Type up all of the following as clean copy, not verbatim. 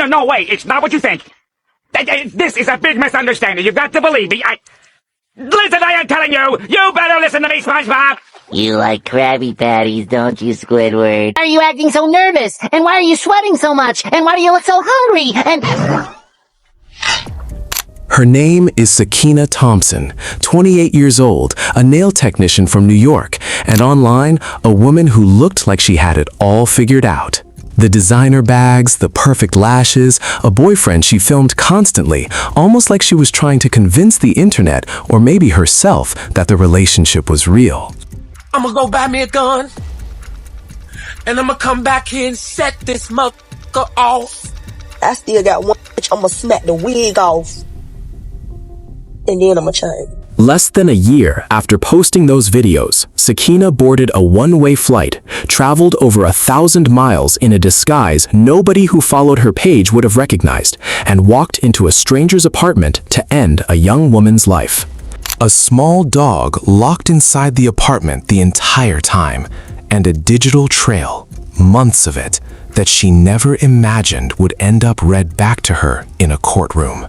No, wait, it's not what you think. This is a big misunderstanding. You've got to believe me. Listen, I am telling you, you better listen to me, SpongeBob. You like Krabby Patties, don't you, Squidward? Why are you acting so nervous? And why are you sweating so much? And why do you look so hungry? And... Her name is Sakina Thompson, 28 years old, a nail technician from New York, and online, a woman who looked like she had it all figured out. The designer bags, the perfect lashes, a boyfriend she filmed constantly, almost like she was trying to convince the internet, or maybe herself, that the relationship was real. I'm gonna go buy me a gun, and I'm gonna come back here and set this motherfucker off. I still got one bitch, I'm gonna smack the wig off. And then I'm gonna change. Less than a year after posting those videos, Sakina boarded a one-way flight, traveled over 1,000 miles in a disguise nobody who followed her page would have recognized, and walked into a stranger's apartment to end a young woman's life. A small dog locked inside the apartment the entire time, and a digital trail, months of it, that she never imagined would end up read back to her in a courtroom.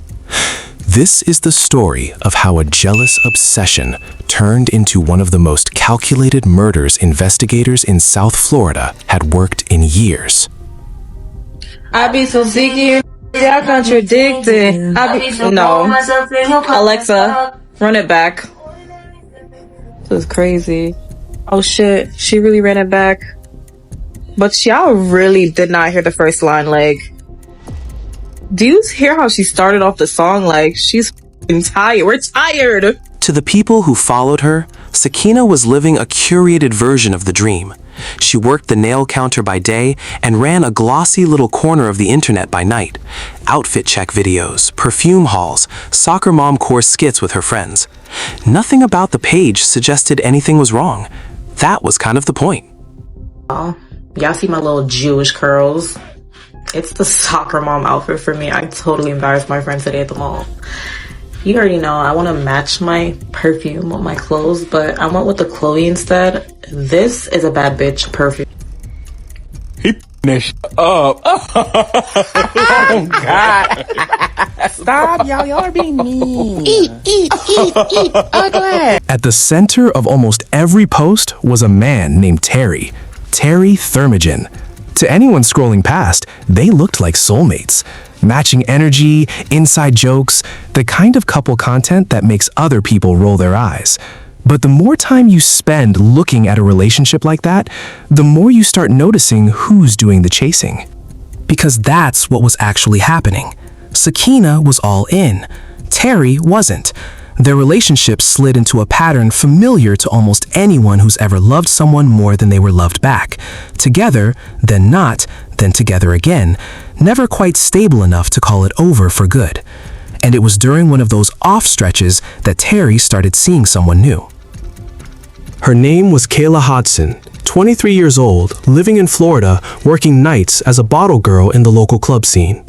This is the story of how a jealous obsession turned into one of the most calculated murders investigators in South Florida had worked in years. I be so sick of y'all contradicting. No. Alexa, run it back. This is crazy. Oh shit, she really ran it back. But y'all really did not hear the first line, like... Do you hear how she started off the song like she's tired? We're tired! To the people who followed her, Sakina was living a curated version of the dream. She worked the nail counter by day and ran a glossy little corner of the internet by night. Outfit check videos, perfume hauls, soccer mom course skits with her friends. Nothing about the page suggested anything was wrong. That was kind of the point. Oh, y'all see my little Jewish curls? It's the soccer mom outfit for me. I totally embarrassed my friend today at the mall. You already know I want to match my perfume with my clothes, but I went with the Chloe instead. This is a bad bitch perfume. He this up. Oh, God. Stop, y'all. Y'all are being mean. Eat. Ugly. At the center of almost every post was a man named Terry Thermogen. To anyone scrolling past, they looked like soulmates. Matching energy, inside jokes, the kind of couple content that makes other people roll their eyes. But the more time you spend looking at a relationship like that, the more you start noticing who's doing the chasing. Because that's what was actually happening. Sakina was all in. Terry wasn't. Their relationship slid into a pattern familiar to almost anyone who's ever loved someone more than they were loved back. Together, then not, then together again, never quite stable enough to call it over for good. And it was during one of those off stretches that Terry started seeing someone new. Her name was Kayla Hodson, 23 years old, living in Florida, working nights as a bottle girl in the local club scene.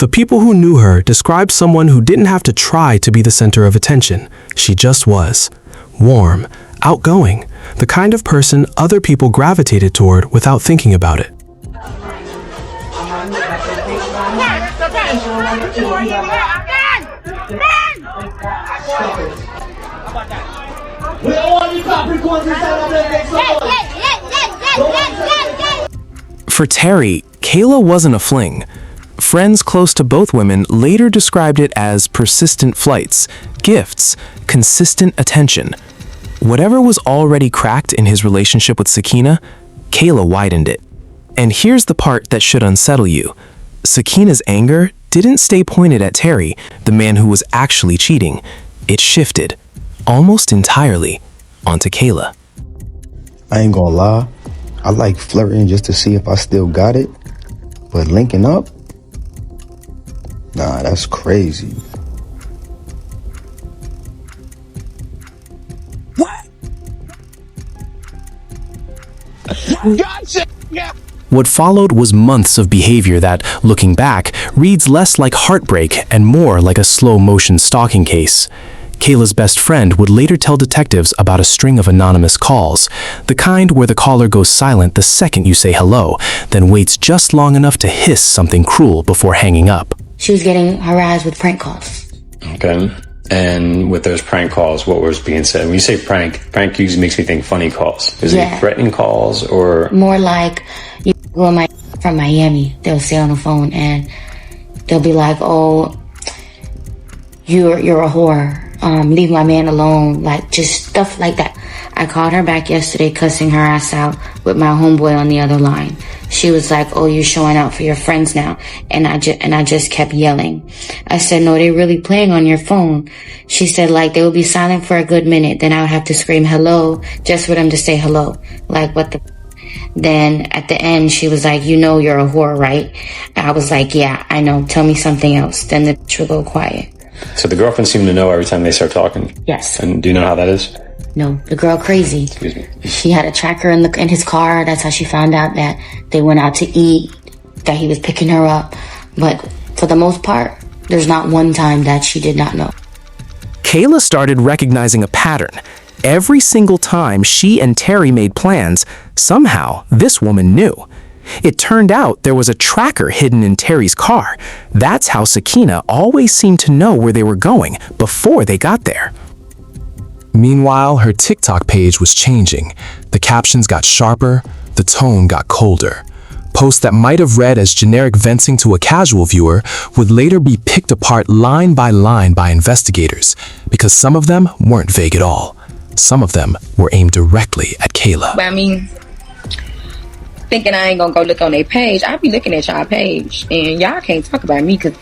The people who knew her described someone who didn't have to try to be the center of attention. She just was. Warm, outgoing, the kind of person other people gravitated toward without thinking about it. For Terry, Kayla wasn't a fling. Friends close to both women later described it as persistent flights, gifts, consistent attention. Whatever was already cracked in his relationship with Sakina, Kayla widened it. And here's the part that should unsettle you. Sakina's anger didn't stay pointed at Terry, the man who was actually cheating. It shifted, almost entirely, onto Kayla. I ain't gonna lie, I like flirting just to see if I still got it, but linking up? Nah, that's crazy. What? Gotcha! Yeah. What followed was months of behavior that, looking back, reads less like heartbreak and more like a slow-motion stalking case. Kayla's best friend would later tell detectives about a string of anonymous calls, the kind where the caller goes silent the second you say hello, then waits just long enough to hiss something cruel before hanging up. She was getting harassed with prank calls. Okay. And with those prank calls, what was being said? When you say prank usually makes me think funny calls. Is it threatening calls or? More like, you go my from Miami, they'll say on the phone and they'll be like, oh, you're a whore. Leave my man alone. Like, just stuff like that. I called her back yesterday cussing her ass out with my homeboy on the other line. She was like, oh, you're showing out for your friends now. And I just kept yelling. I said, no, they're really playing on your phone. She said, like, they will be silent for a good minute. Then I would have to scream hello just for them to say hello. Like, what the... Then at the end, she was like, you know you're a whore, right? I was like, yeah, I know. Tell me something else. Then the bitch will go quiet. So the girlfriend seemed to know every time they start talking? Yes. And do you know how that is? No, the girl crazy. Excuse me. She had a tracker in his car. That's how she found out that they went out to eat, that he was picking her up. But for the most part, there's not one time that she did not know. Kayla started recognizing a pattern. Every single time she and Terry made plans, somehow this woman knew. It turned out there was a tracker hidden in Terry's car. That's how Sakina always seemed to know where they were going before they got there. Meanwhile, her TikTok page was changing. The captions got sharper, the tone got colder. Posts that might have read as generic venting to a casual viewer would later be picked apart line by investigators, because some of them weren't vague at all. Some of them were aimed directly at Kayla. I mean, thinking I ain't gonna go look on their page, I'll be looking at y'all page, and y'all can't talk about me because...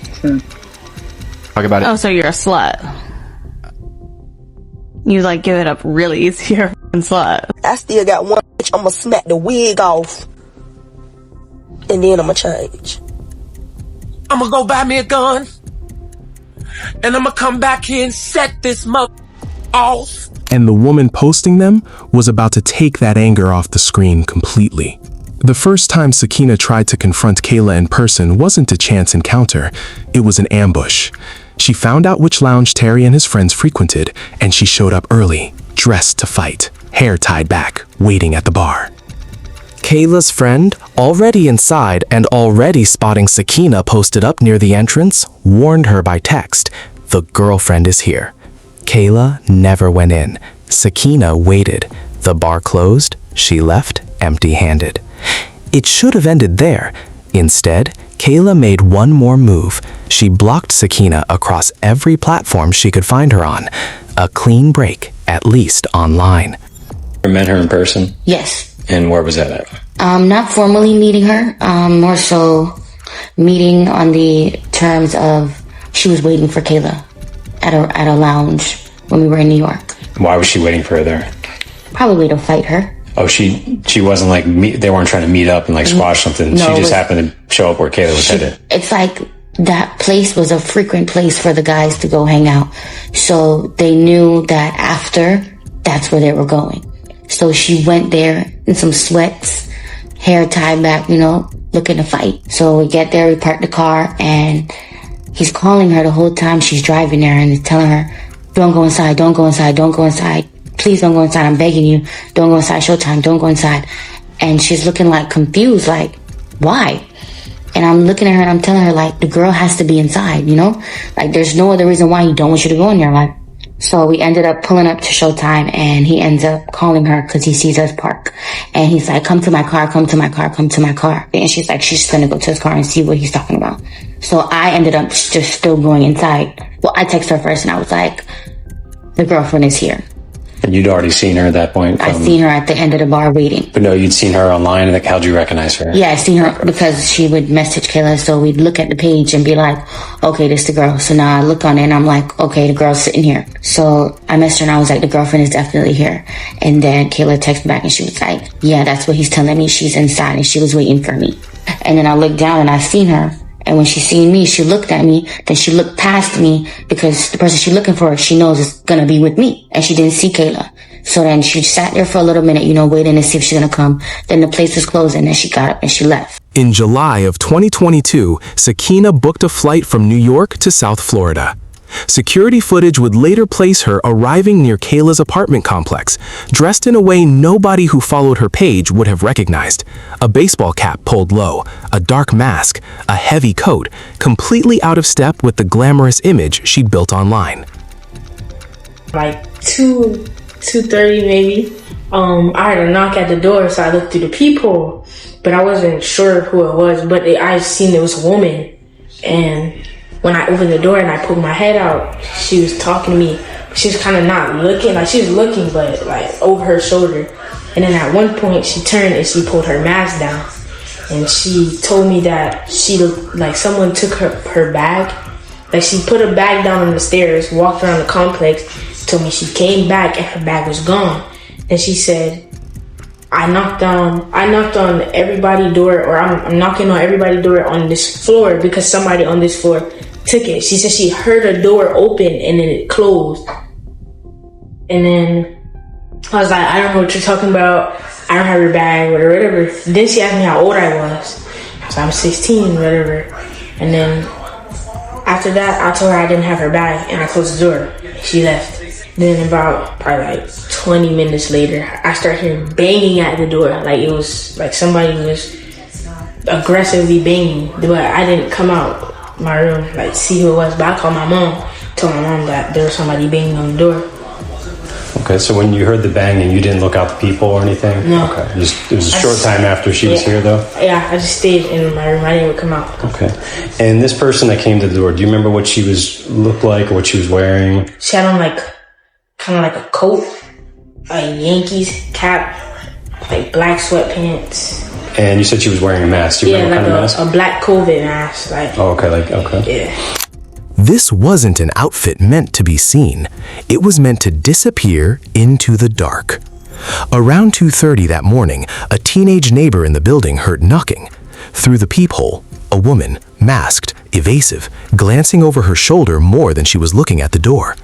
Talk about it. Oh, so you're a slut. You, like, give it up really easy. You're a f***ing slut. I still got one bitch. I'ma smack the wig off. And then I'ma change. I'ma go buy me a gun. And I'ma come back here and set this mother off. And the woman posting them was about to take that anger off the screen completely. The first time Sakina tried to confront Kayla in person wasn't a chance encounter. It was an ambush. She found out which lounge Terry and his friends frequented, and she showed up early, dressed to fight, hair tied back, waiting at the bar. Kayla's friend, already inside and already spotting Sakina posted up near the entrance, warned her by text, "The girlfriend is here." Kayla never went in. Sakina waited. The bar closed. She left empty-handed. It should have ended there. Instead, Kayla made one more move. She blocked Sakina across every platform she could find her on. A clean break, at least online. You met her in person? Yes. And where was that at? Not formally meeting her, more so meeting on the terms of she was waiting for Kayla at a lounge when we were in New York. Why was she waiting for her there? Probably to fight her. Oh, she wasn't like, they weren't trying to meet up and like squash something. No, she just happened to show up where Kayla was headed. It's like that place was a frequent place for the guys to go hang out. So they knew that after, that's where they were going. So she went there in some sweats, hair tied back, looking to fight. So we get there, we park the car, and he's calling her the whole time she's driving there and he's telling her, don't go inside, don't go inside, don't go inside. Please don't go inside, I'm begging you. Don't go inside, showtime, don't go inside. And she's looking like confused, like, why? And I'm looking at her and I'm telling her, like, the girl has to be inside, Like, there's no other reason why he don't want you to go in there, like. So we ended up pulling up to Showtime, and he ends up calling her because he sees us park. And he's like, come to my car, come to my car, come to my car. And she's like, she's going to go to his car and see what he's talking about. So I ended up just still going inside. Well, I texted her first, and I was like, the girlfriend is here. And you'd already seen her at that point? I seen her at the end of the bar waiting. But no, you'd seen her online, and like, how'd you recognize her? Yeah, I seen her because she would message Kayla, so we'd look at the page and be like, okay, this the girl. So now I look on it and I'm like, okay, the girl's sitting here. So I messaged her and I was like, the girlfriend is definitely here. And then Kayla texted back and she was like, yeah, that's what he's telling me. She's inside and she was waiting for me. And then I looked down and I seen her. And when she seen me, she looked at me, then she looked past me because the person she's looking for, she knows is going to be with me. And she didn't see Kayla. So then she sat there for a little minute, waiting to see if she's going to come. Then the place was closed and then she got up and she left. In July of 2022, Sakina booked a flight from New York to South Florida. Security footage would later place her arriving near Kayla's apartment complex, dressed in a way nobody who followed her page would have recognized. A baseball cap pulled low, a dark mask, a heavy coat, completely out of step with the glamorous image she'd built online. Like 2:30 maybe. I heard a knock at the door, so I looked through the peephole, but I wasn't sure who it was, but I seen it was a woman. And when I opened the door and I poked my head out, she was talking to me. She was kind of not looking, like she was looking, but like over her shoulder. And then at one point she turned and she pulled her mask down. And she told me that she looked like someone took her bag. Like she put her bag down on the stairs, walked around the complex, told me she came back and her bag was gone. And she said, I knocked on everybody's door, or I'm knocking on everybody's door on this floor because somebody on this floor took it. She said she heard a door open and then it closed. And then I was like, I don't know what you're talking about. I don't have your bag, whatever. Then she asked me how old I was. I was like, I'm 16, whatever. And then after that, I told her I didn't have her bag and I closed the door. She left. Then about probably like 20 minutes later, I started hearing banging at the door. Like it was like somebody was aggressively banging. But I didn't come out my room, like see who it was. But I called my mom, told my mom that there was somebody banging on the door. Okay, so when you heard the banging, you didn't look out the people or anything? No. Okay, it was a short time after she was here, though? Yeah, I just stayed in my room. I didn't even come out. Okay. And this person that came to the door, do you remember what she looked like or what she was wearing? She had on like kind of like a coat, a Yankees cap, like black sweatpants. And you said she was wearing a mask. Do you remember what kind of mask? A black COVID mask. Like. Oh, okay. Yeah. This wasn't an outfit meant to be seen. It was meant to disappear into the dark. Around 2:30 that morning, a teenage neighbor in the building heard knocking. Through the peephole, a woman, masked, evasive, glancing over her shoulder more than she was looking at the door.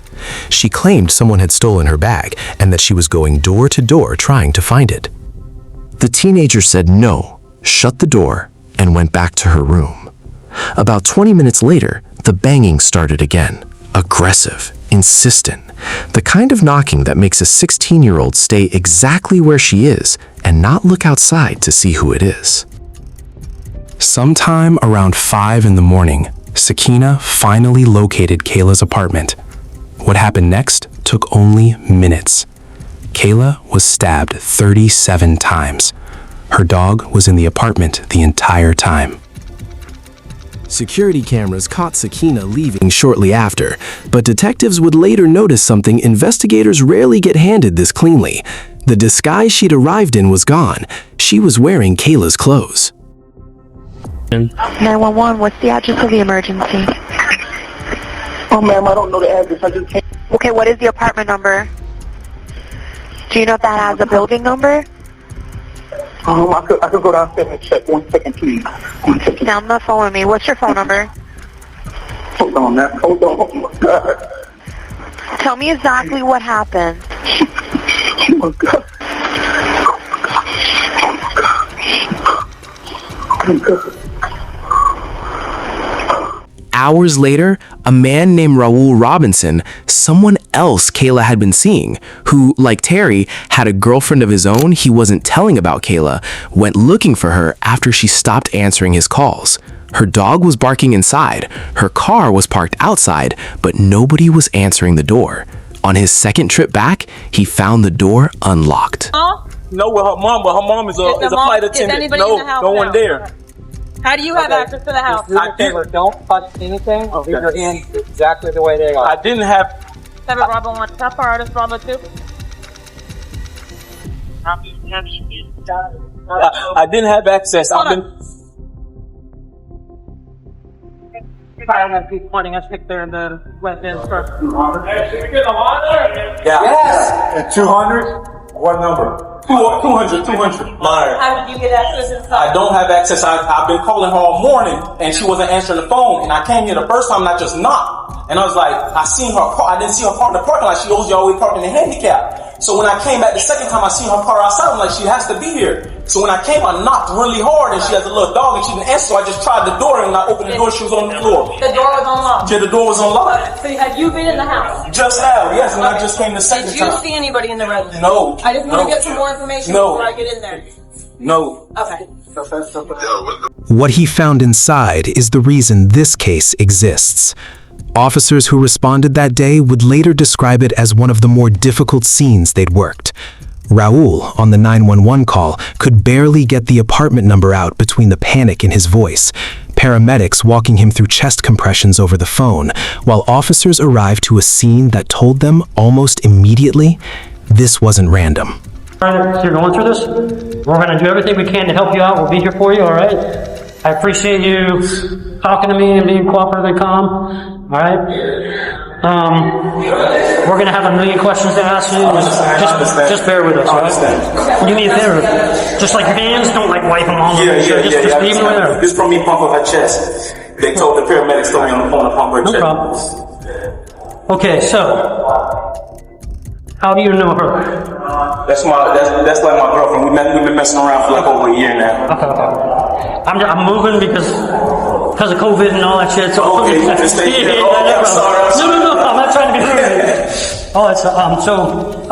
She claimed someone had stolen her bag and that she was going door to door trying to find it. The teenager said no, shut the door, and went back to her room. About 20 minutes later, the banging started again, aggressive, insistent, the kind of knocking that makes a 16-year-old stay exactly where she is and not look outside to see who it is. Sometime around 5 in the morning, Sakina finally located Kayla's apartment. What happened next took only minutes. Kayla was stabbed 37 times. Her dog was in the apartment the entire time. Security cameras caught Sakina leaving shortly after, but detectives would later notice something investigators rarely get handed this cleanly. The disguise she'd arrived in was gone. She was wearing Kayla's clothes. 911, what's the address of the emergency? Oh, ma'am, I don't know the address. I just came. Okay, what is the apartment number? Do you know if that has a building number? I could go downstairs and check. 1 second, please. 1 second. Stay on the phone with me. What's your phone number? Hold on, now. Hold on. Oh, my God. Tell me exactly what happened. Oh, my God. Oh, my God. Hours later, a man named Raul Robinson, someone else Kayla had been seeing, who, like Terry, had a girlfriend of his own he wasn't telling about Kayla, went looking for her after she stopped answering his calls. Her dog was barking inside, her car was parked outside, but nobody was answering the door. On his second trip back, he found the door unlocked. No, with her mom, but her mom is a flight attendant. No, go in there. How do you have access to the house? Don't touch anything. These are in exactly the way they are. I didn't have. 7 Bravo 1. How far out is Bravo 2? I didn't have access. I've been. Keep pointing us pick there in the west end first. Yeah. Yes. 200. What number? 200. How did you get access inside? I don't have access. I've been calling her all morning, and she wasn't answering the phone. And I came here the first time, and I just knocked. And I was like, I seen her car. I didn't see her car in the parking lot. She always parked in the handicap. So when I came back the second time, I seen her car outside. I'm like, she has to be here. So when I came, I knocked really hard, and she has a little dog, and she didn't answer. So I just tried the door, and when I opened the door, she was on the floor. The door was unlocked. Yeah, the door was unlocked. So have you been in the house? Just now, yes, and I just came the second time. Did you see anybody in the residence? No. I just want to get some more information before I get in there. No. Okay. What he found inside is the reason this case exists. Officers who responded that day would later describe it as one of the more difficult scenes they'd worked. Raul, on the 911 call, could barely get the apartment number out between the panic in his voice, paramedics walking him through chest compressions over the phone, while officers arrived to a scene that told them almost immediately this wasn't random. So you're going through this? We're going to do everything we can to help you out. We'll be here for you, all right? I appreciate you talking to me and being cooperative and calm, all right? We're going to have a million questions to ask you. Just bear with us, all right? Do me a favor. Just like your hands, don't like wipe them all over. Just leave them there. This from me pumping her chest. They told the paramedics told me on the phone to pump her chest. No problem. Okay, so how do you know her? That's like my girlfriend. We've been messing around for like over a year now. Okay. I'm moving because of COVID and all that shit. So okay, you just stay here. I'm sorry. No, I'm not trying to be rude. Oh, it's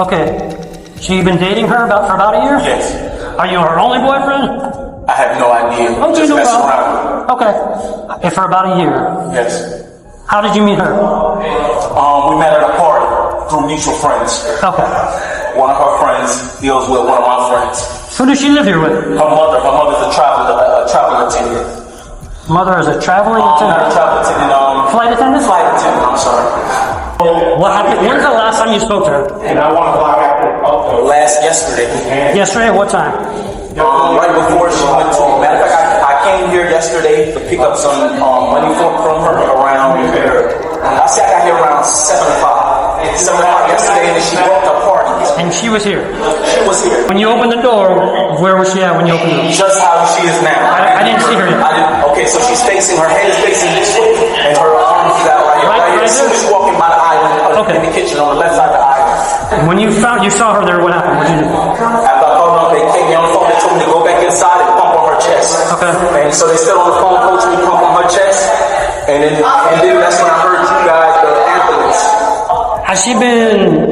okay. So you've been dating her for about a year? Yes. Are you her only boyfriend? I have no idea. Okay, just no messing problem. around. Okay. And for about a year? Yes. How did you meet her? We met at a party through mutual friends. Okay. One of her friends deals with one of my friends. Who does she live here with? Her mother. Her mother's a travel attendant. Mother is a traveling attendant? Not a travel attendant. Flight attendant? Flight attendant, I'm sorry. What happened? When's the last time you spoke to her? And I want to block out yesterday. Yesterday at what time? Right before she went to. Matter of fact, I came here yesterday to pick up some money from her around. I said I got here around 7 o'clock yesterday, and she broke the party. And she was here? She was here. When you opened the door, where was she at when you opened it? Just how she is now. I didn't see her yet. Okay, so she's facing, her head is facing this way, and her arms is out right here. As soon as she's walking by the island, in the kitchen on the left side of the island. When you saw her there, what happened? What did you do? After I called them, they came me on the phone, they told me to go back inside and pump on her chest. Okay. And so they stood on the phone, coaching me pump on her chest, and then that's when I heard you guys, the ambulance. Has she been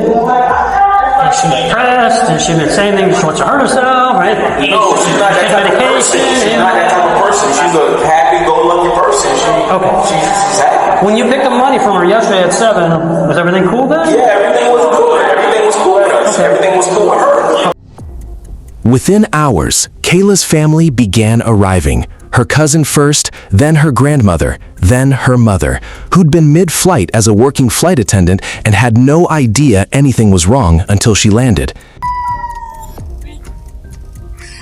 depressed? Has she been saying things she wants to hurt herself? Right? No, she's not that type of person. She's not that type of person. She's a happy-go-lucky person. She's happy. When you picked up money from her yesterday at 7, was everything cool then? Yeah, everything was good. Everything was cool with us. Everything was cool with her. Within hours, Kayla's family began arriving. Her cousin first, then her grandmother, then her mother, who'd been mid-flight as a working flight attendant and had no idea anything was wrong until she landed.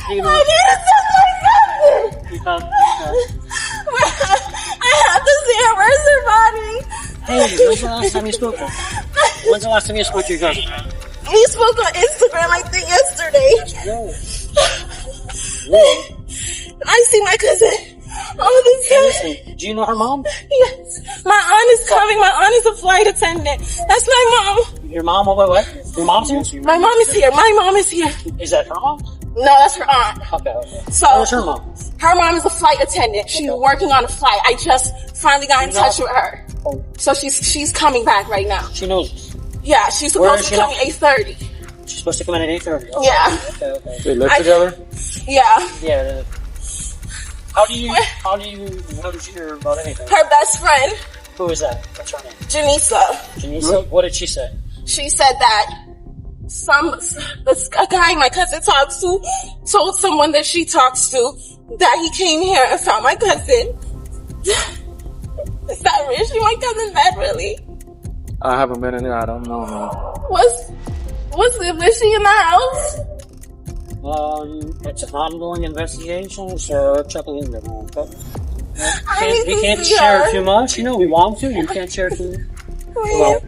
I have to see her. Where's her body? Hey, when's the last time you spoke to her? When's the last time you spoke to your cousin? We spoke on Instagram, I think, yesterday. I see my cousin all the time. Listen, do you know her mom? Yes. My aunt is coming. My aunt is a flight attendant. That's my mom. Your mom? What? Your mom's here? My mom is here. My mom is here. Is that her mom? No, that's her aunt. Okay. So, where's her mom? Her mom is a flight attendant. She's working on a flight. I just finally got in touch with her. So she's coming back right now. She knows. Yeah, she's supposed to come at 8:30. She's supposed to come in at 8:30. Okay. Yeah. Okay. They live together? Yeah. Yeah. How did you hear about anything? Her best friend. Who is that? What's her name? Janisa. Janisa? What did she say? She said that a guy my cousin talks to told someone that she talks to that he came here and found my cousin. Is that real? Is my cousin dead, really? I haven't been in there. I don't know, man. Was she in the house? It's an ongoing investigation, so check in there. We can't share too much. You know, we want to. You can't share too much.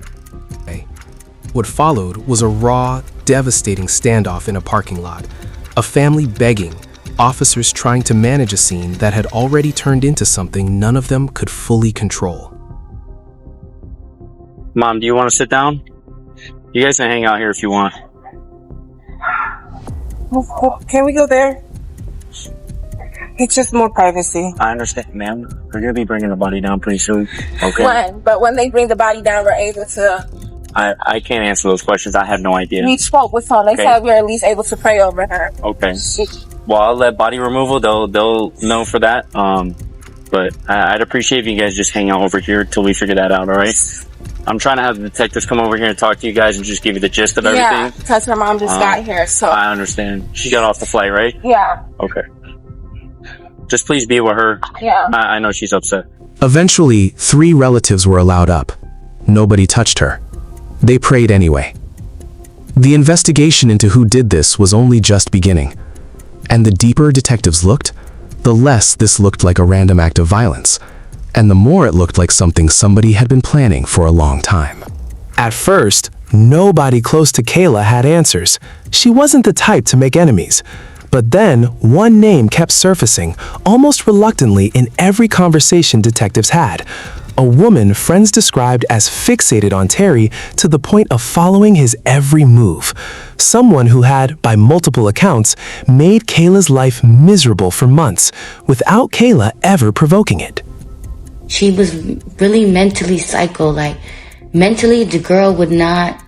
What followed was a raw, devastating standoff in a parking lot. A family begging, officers trying to manage a scene that had already turned into something none of them could fully control. Mom, do you want to sit down? You guys can hang out here if you want. Can we go there? It's just more privacy. I understand, ma'am. We're gonna be bringing the body down pretty soon. Okay. But when they bring the body down, we're able to. I can't answer those questions. I have no idea. We spoke with her. They said we're at least able to pray over her. Okay. Well, I'll let body removal. They'll know for that. But I'd appreciate if you guys just hang out over here till we figure that out. All right. I'm trying to have the detectives come over here and talk to you guys and just give you the gist of everything. Yeah, because her mom just got here, so. I understand. She got off the flight, right? Yeah. Okay. Just please be with her. Yeah. I know she's upset. Eventually, 3 relatives were allowed up. Nobody touched her. They prayed anyway. The investigation into who did this was only just beginning. And the deeper detectives looked, the less this looked like a random act of violence, and the more it looked like something somebody had been planning for a long time. At first, nobody close to Kayla had answers. She wasn't the type to make enemies. But then, one name kept surfacing, almost reluctantly in every conversation detectives had. A woman friends described as fixated on Terry to the point of following his every move. Someone who had, by multiple accounts, made Kayla's life miserable for months, without Kayla ever provoking it. She was really mentally psycho. Like, mentally, the girl would not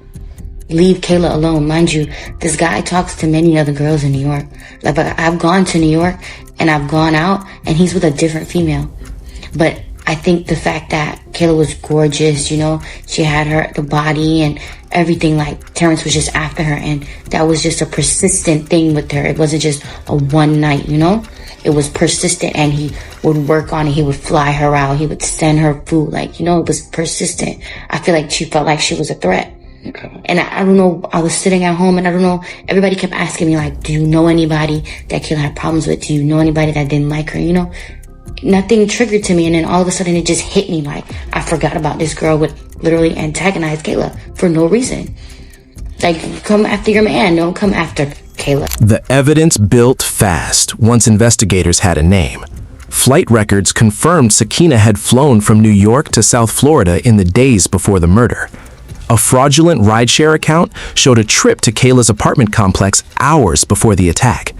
leave Kayla alone. Mind you, this guy talks to many other girls in New York. Like, I've gone to New York, and I've gone out, and he's with a different female. But I think the fact that Kayla was gorgeous, you know, she had the body and everything, like Terrence was just after her, and that was just a persistent thing with her. It wasn't just a one night, you know, it was persistent, and he would work on it. He would fly her out. He would send her food. Like, you know, it was persistent. I feel like she felt like she was a threat. Okay. And I don't know, I was sitting at home, and I don't know, everybody kept asking me, like, do you know anybody that Kayla had problems with? Do you know anybody that didn't like her? You know, nothing triggered to me, and then all of a sudden it just hit me like I forgot about this girl would literally antagonize Kayla for no reason. Like, come after your man, don't come after Kayla. The evidence built fast once investigators had a name. Flight records confirmed Sakina had flown from New York to South Florida in the days before the murder. A fraudulent rideshare account showed a trip to Kayla's apartment complex hours before the attack.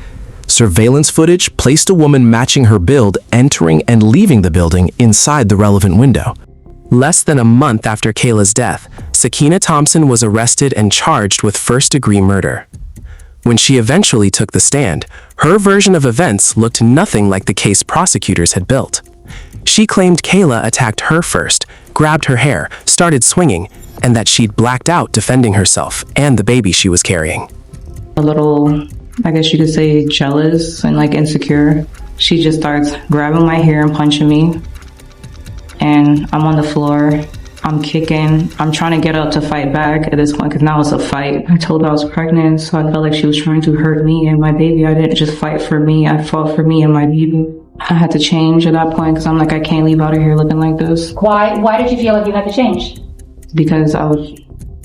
Surveillance footage placed a woman matching her build entering and leaving the building inside the relevant window. Less than a month after Kayla's death, Sakina Thompson was arrested and charged with first-degree murder. When she eventually took the stand, her version of events looked nothing like the case prosecutors had built. She claimed Kayla attacked her first, grabbed her hair, started swinging, and that she'd blacked out defending herself and the baby she was carrying. A little, I guess you could say, jealous and like insecure. She just starts grabbing my hair and punching me. And I'm on the floor. I'm kicking. I'm trying to get up to fight back at this point because now it's a fight. I told her I was pregnant, so I felt like she was trying to hurt me and my baby. I didn't just fight for me. I fought for me and my baby. I had to change at that point because I'm like, I can't leave out of here looking like this. Why did you feel like you had to change? Because there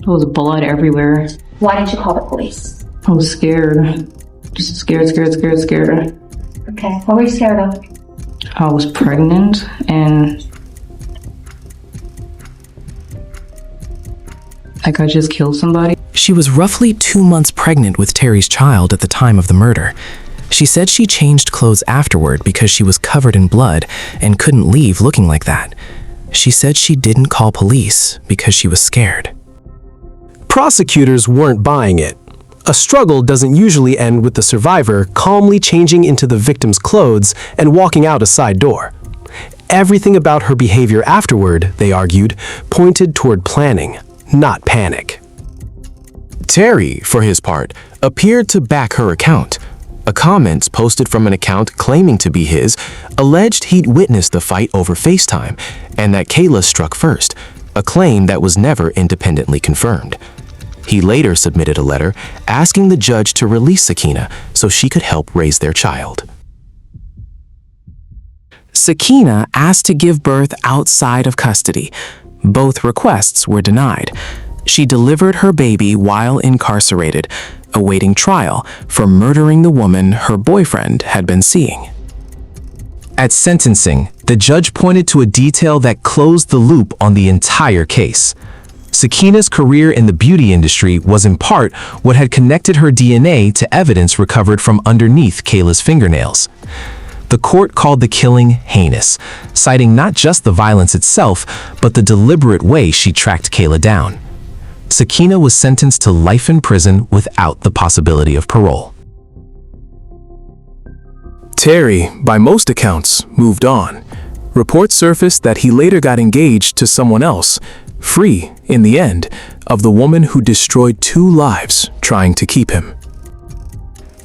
was blood everywhere. Why didn't you call the police? I was scared. Just scared. Okay, what were you scared of? I was pregnant and like I just killed somebody. She was roughly 2 months pregnant with Terry's child at the time of the murder. She said she changed clothes afterward because she was covered in blood and couldn't leave looking like that. She said she didn't call police because she was scared. Prosecutors weren't buying it. A struggle doesn't usually end with the survivor calmly changing into the victim's clothes and walking out a side door. Everything about her behavior afterward, they argued, pointed toward planning, not panic. Terry, for his part, appeared to back her account. A comment posted from an account claiming to be his alleged he'd witnessed the fight over FaceTime and that Kayla struck first, a claim that was never independently confirmed. He later submitted a letter asking the judge to release Sakina so she could help raise their child. Sakina asked to give birth outside of custody. Both requests were denied. She delivered her baby while incarcerated, awaiting trial for murdering the woman her boyfriend had been seeing. At sentencing, the judge pointed to a detail that closed the loop on the entire case. Sakina's career in the beauty industry was in part what had connected her DNA to evidence recovered from underneath Kayla's fingernails. The court called the killing heinous, citing not just the violence itself, but the deliberate way she tracked Kayla down. Sakina was sentenced to life in prison without the possibility of parole. Terry, by most accounts, moved on. Reports surfaced that he later got engaged to someone else, free, in the end, of the woman who destroyed 2 lives trying to keep him.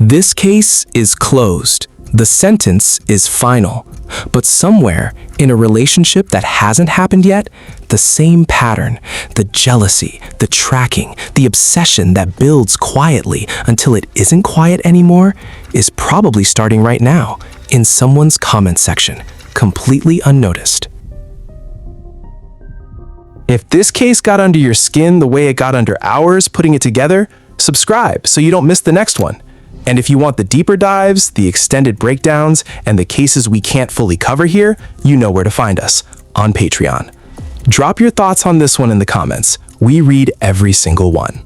This case is closed. The sentence is final. But somewhere, in a relationship that hasn't happened yet, the same pattern, the jealousy, the tracking, the obsession that builds quietly until it isn't quiet anymore, is probably starting right now, in someone's comment section, completely unnoticed. If this case got under your skin the way it got under ours putting it together, subscribe so you don't miss the next one. And if you want the deeper dives, the extended breakdowns, and the cases we can't fully cover here, you know where to find us, on Patreon. Drop your thoughts on this one in the comments. We read every single one.